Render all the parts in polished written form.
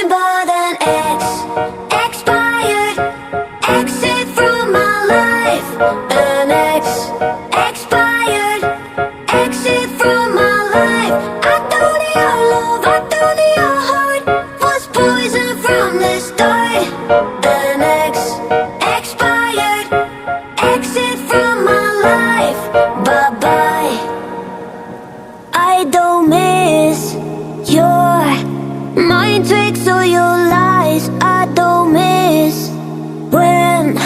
nothing but an ex, expired, exit from my life. An ex, expired, exit from my life. I don't need your love, I don't need your heart. Was poison from the start. An ex, expired, exit from my life. Bye bye. I don't miss your mind tricks or your lies. I don't miss when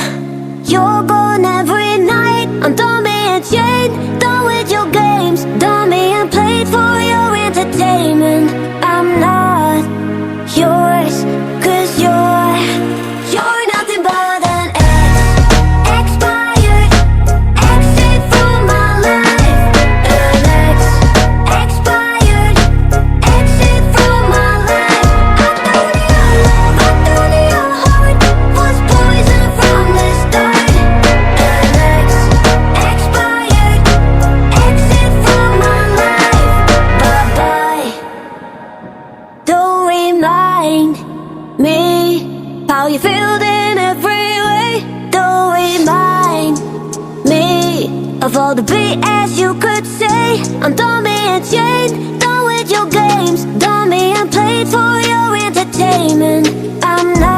you're gone every night. I'm done being chained, done with your games, done being played for your entertainment. I'm not yours, 'cause you're nothing but an ex, expired, exit from my life. An ex, expired, exit from my life. I don't need your love, I don't need your heart. Was poison from the start. An ex, expired, exit from my life. Bye bye. Don't remind me how you feel in every way. Don't remind me of all the BS you could say. I'm done being chained, done with your games, done being played for your entertainment. I'm not